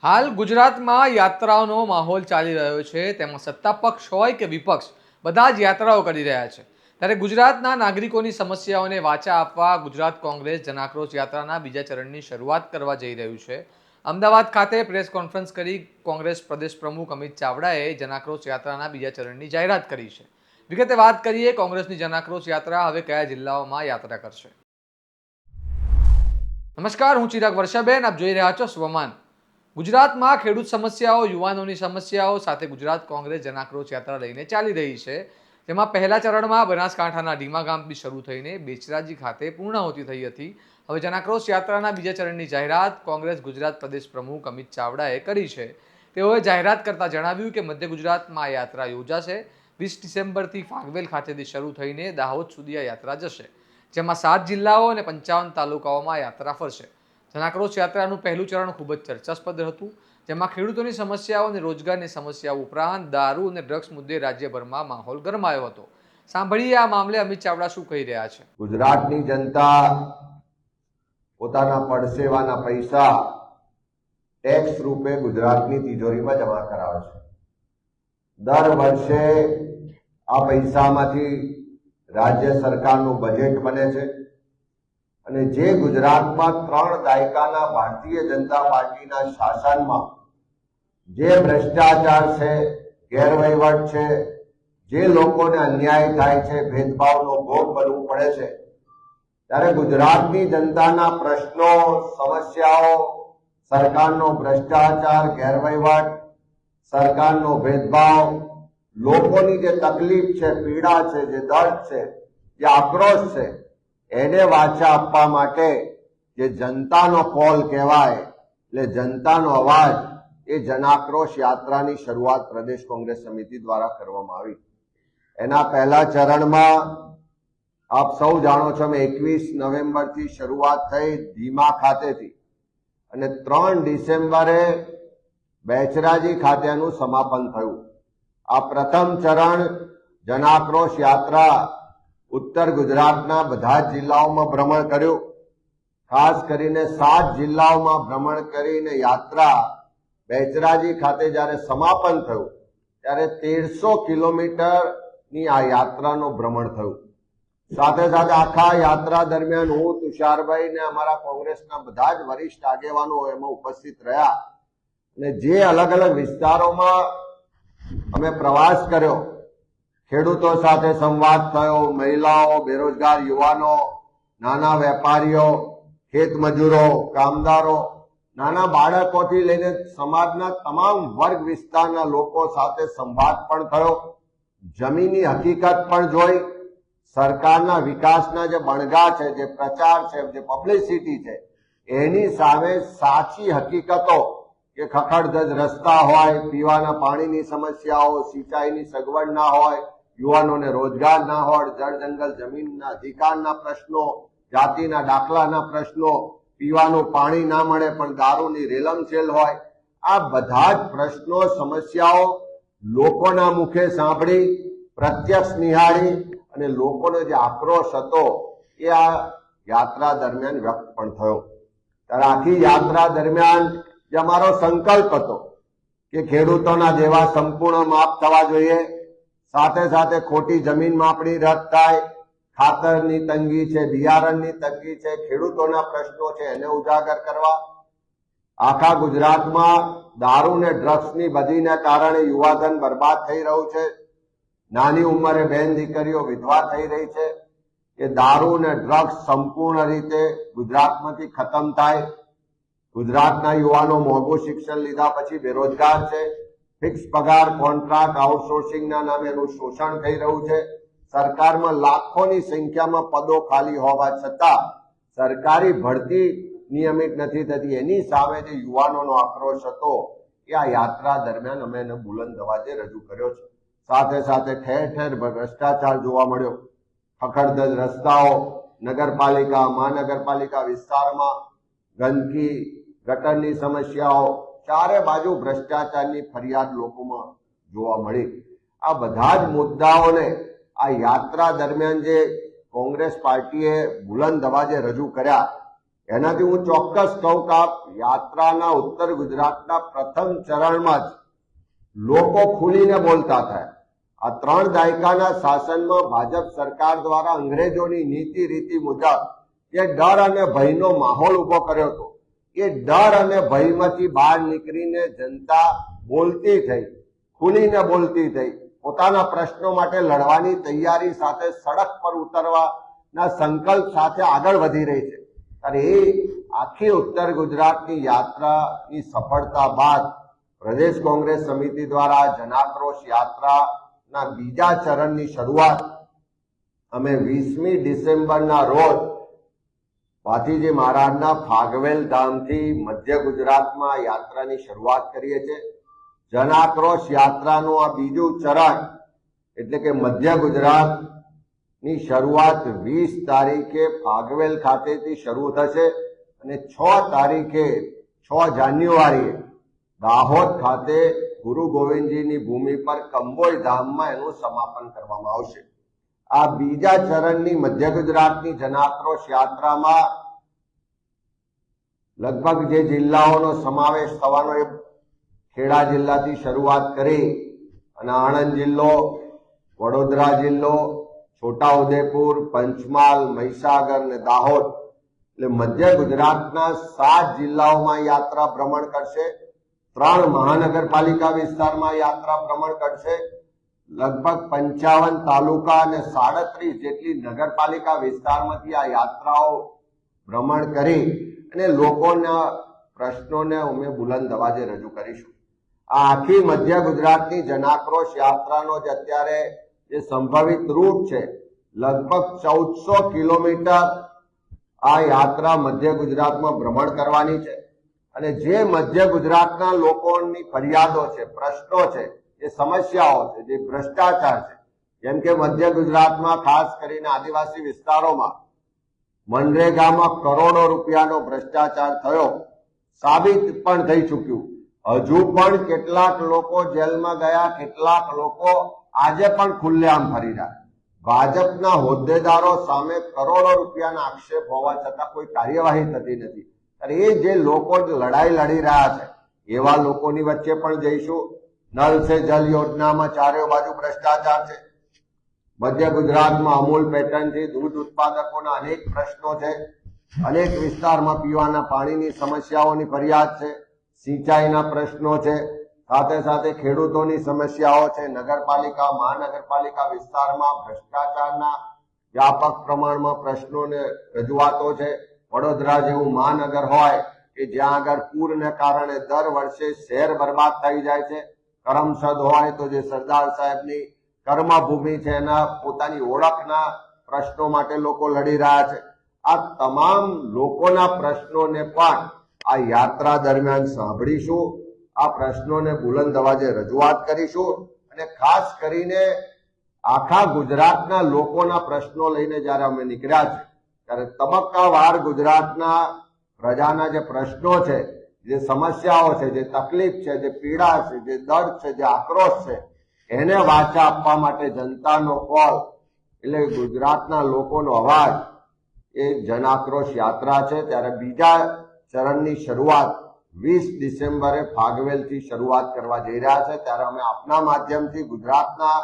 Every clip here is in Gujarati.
હાલ ગુજરાતમાં યાત્રાઓનો માહોલ ચાલી રહ્યો છે, તેમાં સત્તા પક્ષ હોય કે વિપક્ષ બધા જ યાત્રાઓ કરી રહ્યા છે. ત્યારે ગુજરાતના નાગરિકોની સમસ્યાઓને વાચા આપવા ગુજરાત કોંગ્રેસ જનાક્રોશ યાત્રાના બીજા ચરણની શરૂઆત કરવા જઈ રહ્યું છે. અમદાવાદ ખાતે પ્રેસ કોન્ફરન્સ કરી કોંગ્રેસ પ્રદેશ પ્રમુખ અમિત ચાવડાએ જનાક્રોશ યાત્રાના બીજા ચરણની જાહેરાત કરી છે. વિગતે વાત કરીએ, કોંગ્રેસની જનાક્રોશ યાત્રા હવે કયા જિલ્લાઓમાં યાત્રા કરશે. નમસ્કાર, હું ચિરાગ વર્ષાબેન, આપ જોઈ રહ્યા છો સ્વમાન. ગુજરાતમાં ખેડૂત સમસ્યાઓ, યુવાનોની સમસ્યાઓ સાથે ગુજરાત કોંગ્રેસ જનાક્રોશ યાત્રા લઈને ચાલી રહી છે. જેમાં પહેલા ચરણમાં બનાસકાંઠાના ડીમા ગામથી શરૂ થઈને બેચરાજી ખાતે પૂર્ણાહુતિ થઈ હતી. હવે જનાક્રોશ યાત્રાના બીજા ચરણની જાહેરાત કોંગ્રેસ ગુજરાત પ્રદેશ પ્રમુખ અમિત ચાવડાએ કરી છે. તેઓએ જાહેરાત કરતા જણાવ્યું કે મધ્ય ગુજરાતમાં આ યાત્રા યોજાશે. 20 ડિસેમ્બરથી ફાગવેલ ખાતેથી શરૂ થઈને દાહોદ સુધી આ યાત્રા જશે, જેમાં 7 જિલ્લાઓ અને 55 તાલુકાઓમાં યાત્રા ફરશે. જનાક્રોશ યાત્રાનું પહેલું ચરણ ખૂબ જ ચર્ચાસ્પદ હતું, જેમાં ખેડૂતોની સમસ્યાઓ અને રોજગારની સમસ્યાઓ ઉપરાંત દારૂ અને ડ્રગ્સ મુદ્દે રાજ્યભરમાં માહોલ ગરમાયો હતો. સાંભળીએ આ મામલે અમિત ચાવડા શું કહી રહ્યા છે. ગુજરાતની જનતા પોતાના પડસેવાના પૈસા ટેક્સ રૂપે ગુજરાતની તિજોરીમાં જમા કરાવે છે. દર વર્ષે આ પૈસામાંથી રાજ્ય સરકારનું બજેટ બને છે અને જે ગુજરાતમાં 3 દાયકાના ભારતીય જનતા પાર્ટીના શાસનમાં જે ભ્રષ્ટાચાર છે, ગેરવહીવટ છે, જે લોકોને અન્યાય થાય છે, ભેદભાવનો ભોગ બનવું પડે છે, ત્યારે ગુજરાતની જનતાના પ્રશ્નો, સમસ્યાઓ, સરકારનો ભ્રષ્ટાચાર, ગેરવહીવટ, સરકારનો ભેદભાવ, લોકોની જે તકલીફ છે, પીડા છે, જે દર્દ છે, જે આક્રોશ છે, એને વાચા આપવા માટે જે જનતાનો કોલ કહેવાય, એટલે જનતાનો અવાજ, એ જનાક્રોશ યાત્રાની શરૂઆત પ્રદેશ કોંગ્રેસ સમિતિ દ્વારા કરવામાં આવી. એના પહેલા ચરણમાં આપ સૌ જાણો છો, 21 નવેમ્બરથી શરૂઆત થઈ ધીમા ખાતેથી અને 3 ડિસેમ્બરે બેચરાજી ખાતેનું સમાપન થયું. આ પ્રથમ ચરણ જનાક્રોશ યાત્રા ઉત્તર ગુજરાતના બધા જ જિલ્લાઓમાં ભ્રમણ કર્યું. ખાસ કરીને 7 જિલ્લાઓમાં ભ્રમણ કરીને યાત્રા બેચરાજી ખાતે જ્યારે સમાપન થયું ત્યારે 1300 કિલોમીટરની આ યાત્રાનું ભ્રમણ થયું. સાથે સાથે આખા યાત્રા દરમિયાન હું, તુષારભાઈ ને અમારા કોંગ્રેસના બધા જ વરિષ્ઠ આગેવાનો એમાં ઉપસ્થિત રહ્યા અને જે અલગ અલગ વિસ્તારોમાં અમે પ્રવાસ કર્યો, ખેડૂતો સાથે સંવાદ થયો, મહિલાઓ, બેરોજગાર યુવાનો, નાના વેપારીઓ, ખેત મજૂરો, કામદારો, નાના બાળકોથી લઈને સમાજના તમામ વર્ગ વિસ્તારના લોકો સાથે સંવાદ પણ થયો. જમીની હકીકત પણ જોઈ. સરકારના વિકાસના જે બણગા છે, જે પ્રચાર છે, જે પબ્લિસિટી છે, એની સામે સાચી હકીકતો કે ખખડધજ રસ્તા હોય, પીવાના પાણીની સમસ્યાઓ, સિંચાઈની સગવડ ના હોય, યુવાનોને રોજગાર ના હોય, જળ જંગલ જમીનના અધિકારના પ્રશ્નો, જાતિના દાખલાના પ્રશ્નો, પીવાનું પાણી ના મળે પણ દારૂની રેલમછેલ હોય, આ બધા જ પ્રશ્નો, સમસ્યાઓ લોકોના મુખે સાંભળી, પ્રત્યક્ષ નિહાળી અને લોકોનો જે આક્રોશ હતો એ આ યાત્રા દરમિયાન વ્યક્ત પણ થયો. ત્યારે આખી યાત્રા દરમિયાન જે અમારો સંકલ્પ હતો કે ખેડૂતોના દેવા સંપૂર્ણ માફ થવા જોઈએ, સાથે સાથે ખોટી જમીન માપણી રદ થાય, ખાતરની તંગી છે, બિયારણની તંગી છે, ખેડૂતોના પ્રશ્નો છે, એને ઉજાગર કરવા. આખા ગુજરાતમાં દારૂ ને ડ્રગ્સની બધીને કારણે યુવાધન બરબાદ થઈ રહ્યું છે. નાની ઉંમરે બેન દીકરીઓ વિધવા થઈ રહી છે. કે દારૂ ને ડ્રગ્સ સંપૂર્ણ રીતે ગુજરાતમાંથી ખતમ થાય. ગુજરાતના યુવાનો મોંઘું શિક્ષણ લીધા પછી બેરોજગાર છે. ફિક્સ પગાર, કોન્ટ્રાક્ટ, આઉટસોર્સિંગના નામે એનું શોષણ થઈ રહ્યું છે. સરકારમાં લાખોની સંખ્યામાં પદો ખાલી હોવા છતાં સરકારી ભરતી નિયમિત નથી થતી. એની સામે જે યુવાનોનો આક્રોશ હતો એ આ યાત્રા દરમિયાન અમે એને બુલંદ અવાજે રજૂ કર્યો છે. સાથે સાથે ઠેર ઠેર ભ્રષ્ટાચાર જોવા મળ્યો. ખખડધજ રસ્તાઓ, નગરપાલિકા, મહાનગરપાલિકા વિસ્તારમાં ગંદકી, ગટરની સમસ્યાઓ, ચારે બાજુ ભ્રષ્ટાચારની ફરિયાદ લોકોમાં જોવા મળી. આ બધા જ મુદ્દાઓને આ યાત્રા દરમિયાન જે કોંગ્રેસ પાર્ટીએ બુલંદ અવાજે રજૂ કર્યા એનાથી હું ચોક્કસ કહું કે આ યાત્રાના ઉત્તર ગુજરાતના પ્રથમ ચરણમાં જ લોકો ખુલીને બોલતા થયા. આ 3 દાયકાના શાસનમાં ભાજપ સરકાર દ્વારા અંગ્રેજોની નીતિ રીતિ મુજબ જે ડર અને ભયનો માહોલ ઉભો કર્યો હતો, એ ડર અને ભયમાંથી બહાર નીકળીને જનતા બોલતી થઈ, ખુલીને બોલતી થઈ, પોતાના પ્રશ્નો માટે લડવાની તૈયારી સાથે સડક પર ઉતરવાના સંકલ્પ સાથે આગળ વધી રહી છે. અને એ આખી ઉત્તર ગુજરાતની યાત્રાની સફળતા બાદ પ્રદેશ કોંગ્રેસ સમિતિ દ્વારા જનાક્રોશ યાત્રાના બીજા ચરણની શરૂઆત અમે 20મી ડિસેમ્બરના રોજ ભાથીજી મહારાજના ફાગવેલ ધામથી મધ્ય ગુજરાતમાં યાત્રાની શરૂઆત કરીએ છીએ. જનાક્રોશ યાત્રાનું આ બીજું ચરણ એટલે કે મધ્ય ગુજરાતની શરૂઆત 20 તારીખે ફાગવેલ ખાતેથી શરૂ થશે અને 6 તારીખે 6 જાન્યુઆરીએ દાહોદ ખાતે ગુરુ ગોવિંદજીની ભૂમિ પર કંબોઈ ધામમાં એનું સમાપન કરવામાં આવશે. આ બીજા ચરણની મધ્ય ગુજરાતની જનાક્રોશ યાત્રામાં લગભગ જે જિલ્લાઓનો સમાવેશ થવાનો એ ખેડા જિલ્લાથી શરૂઆત કરી અને આણંદ જિલ્લો, વડોદરા જિલ્લો, છોટાઉદેપુર, પંચમહાલ, મહીસાગર અને દાહોદ એટલે મધ્ય ગુજરાતના 7 જિલ્લાઓમાં યાત્રા ભ્રમણ કરશે. 3 મહાનગરપાલિકા વિસ્તારમાં યાત્રા ભ્રમણ કરશે. લગભગ 55 તાલુકા અને 37 જેટલી નગરપાલિકા વિસ્તારમાંથી આ યાત્રાઓ ભ્રમણ કરી અને લોકોના પ્રશ્નોને અમે બુલંદ અવાજે રજૂ કરીશું. આ આખી મધ્ય ગુજરાતની જનાક્રોશ યાત્રાનો જ અત્યારે જે સંભવિત રૂટ છે, લગભગ 1400 કિલોમીટર આ યાત્રા મધ્ય ગુજરાતમાં ભ્રમણ કરવાની છે. અને જે મધ્ય ગુજરાતના લોકોની ફરિયાદો છે, પ્રશ્નો છે, જે સમસ્યાઓ છે, જે ભ્રષ્ટાચાર છે, જેમ કે મધ્ય ગુજરાતમાં ખાસ કરીને આદિવાસી વિસ્તારોમાં મનરેગામાં કરોડો રૂપિયાનો ભ્રષ્ટાચાર થયો, સાબિત પણ થઈ ચૂક્યું. હજુ પણ કેટલાક લોકો જેલમાં ગયા, કેટલાક લોકો આજે પણ ખુલ્લેઆમ ફરી રહ્યા. ભાજપના હોદ્દેદારો સામે કરોડો રૂપિયાના આક્ષેપ હોવા છતાં કોઈ કાર્યવાહી થતી નથી. અને એ જે લોકો લડાઈ લડી રહ્યા છે એવા લોકોની વચ્ચે પણ જઈશું. નલ સે જલ યોજનામાં ચારે બાજુ ભ્રષ્ટાચાર છે. મધ્ય ગુજરાતમાં અમૂલ પેટર્નથી દૂધ ઉત્પાદકોના અનેક પ્રશ્નો છે. અનેક વિસ્તારમાં પીવાના પાણીની સમસ્યાઓની ફરિયાદ છે, સિંચાઈના પ્રશ્નો છે, સાથે સાથે ખેડૂતોની સમસ્યાઓ છે. નગરપાલિકા, મહાનગરપાલિકા વિસ્તારમાં ભ્રષ્ટાચારના વ્યાપક પ્રમાણમાં પ્રશ્નોને રજૂઆતો છે. વડોદરા જેવું મહાનગર હોય કે જ્યાં આગળ પૂરને કારણે દર વર્ષે શહેર બરબાદ થઈ જાય છે. કરમસદ હોય તો જે સરદાર સાહેબની કર્મભૂમિ છે એના પોતાની ઓળખના પ્રશ્નો માટે લોકો લડી રહ્યા છે. આ તમામ લોકોના પ્રશ્નોને પણ આ યાત્રા દરમિયાન સાંભળીશું. આ પ્રશ્નોને બુલંદ અવાજે રજૂઆત કરીશું અને ખાસ કરીને આખા ગુજરાતના લોકોના પ્રશ્નો લઈને જ્યારે અમે નીકળ્યા છે ત્યારે તબક્કાવાર ગુજરાતના પ્રજાના જે પ્રશ્નો છે, જે સમસ્યાઓ છે, જે તકલીફ છે, જે પીડા છે, જે દર્દ છે, જે આક્રોશ છે, એને વાચા આપવા માટે જનતાનો કોલ એટલે ગુજરાતના લોકોનો અવાજ એ જનાક્રોશ યાત્રા છે. ત્યારે બીજા ચરણની શરૂઆત 20 ડિસેમ્બરે ફાગવેલથી શરૂઆત કરવા જઈ રહ્યા છે. ત્યારે અમે આપના માધ્યમથી ગુજરાતના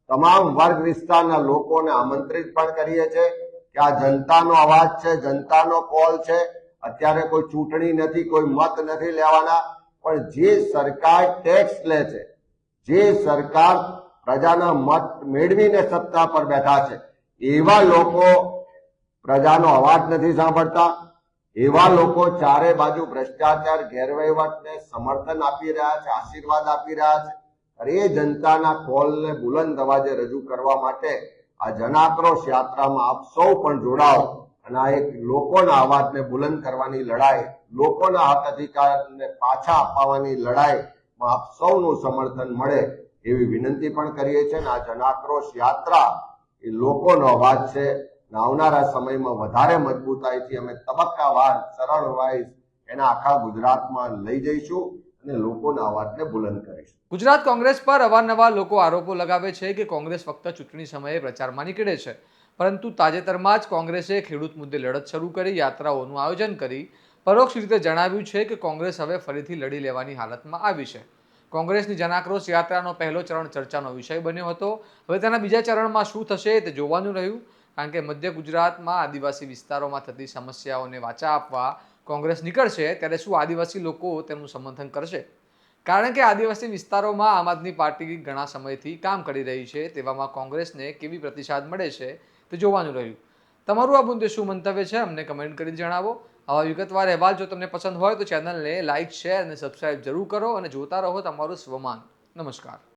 તમામ વર્ગ વિસ્તારના લોકોને આમંત્રિત પણ કરીએ છીએ કે આ જનતાનો અવાજ છે, જનતાનો કોલ છે. અત્યારે કોઈ ચૂંટણી નથી, કોઈ મત નથી લેવાના, પણ જે સરકાર ટેક્સ લે છે, જે સરકાર પ્રજાના મત મેળવીને સત્તા પર બેઠા છે, એવા લોકો પ્રજાનો અવાજ નથી સાંભળતા. એવા લોકો ચારે બાજુ ભ્રષ્ટાચાર, ગેરવહીવટને સમર્થન આપી રહ્યા છે, આશીર્વાદ આપી રહ્યા છે. અને એ જનતાના કોલને બુલંદ અવાજે રજૂ કરવા માટે આ જનાક્રોશ યાત્રામાં આપ સૌ પણ જોડાઓ અને આ એક લોકોના અવાજને બુલંદ કરવાની લડાઈ, લોકોના હક અધિકારને પાછા અપાવવાની લડાઈમાં આપ સૌનું સમર્થન મળે એવી વિનંતી પણ કરીએ છીએ. આ જનાક્રોશ યાત્રા એ લોકોનો અવાજ છે. આવનારા સમયમાં વધારે મજબૂતાઈથી અમે તબક્કાવાર ચરણ વાઇઝ એના આખા ગુજરાતમાં લઈ જઈશું અને લોકોના અવાજને બુલંદ કરીશું. ગુજરાત કોંગ્રેસ પર અવારનવાર લોકો આરોપો લગાવે છે કે કોંગ્રેસ ફક્ત ચૂંટણી સમયે પ્રચારમાં નીકળે છે, પરંતુ તાજેતરમાં જ કોંગ્રેસે ખેડૂત મુદ્દે લડત શરૂ કરી યાત્રાઓનું આયોજન કરી પરોક્ષ રીતે જણાવ્યું છે કે કોંગ્રેસ હવે ફરીથી લડી લેવાની હાલતમાં આવી છે. કોંગ્રેસની જનાક્રોશ યાત્રાનો પહેલો ચરણ ચર્ચાનો વિષય બન્યો હતો. હવે તેના બીજા ચરણમાં શું થશે તે જોવાનું રહ્યું, કારણ કે મધ્ય ગુજરાતમાં આદિવાસી વિસ્તારોમાં થતી સમસ્યાઓને વાચા આપવા કોંગ્રેસ નીકળશે ત્યારે શું આદિવાસી લોકો તેનું સમર્થન કરશે? કારણ કે આદિવાસી વિસ્તારોમાં આમ આદમી પાર્ટી ઘણા સમયથી કામ કરી રહી છે. તેવામાં કોંગ્રેસને કેવી પ્રતિસાદ મળે છે તે જોવાનું રહ્યું. તમારું આ મુદ્દે શું મંતવ્ય છે અમને કમેન્ટ કરી જણાવો. આવા વિગતવાર અહેવાલ જો તમને પસંદ હોય તો ચેનલને લાઇક, શેર અને સબસ્ક્રાઇબ જરૂર કરો અને જોતા રહો તમારું સ્વમાન. નમસ્કાર.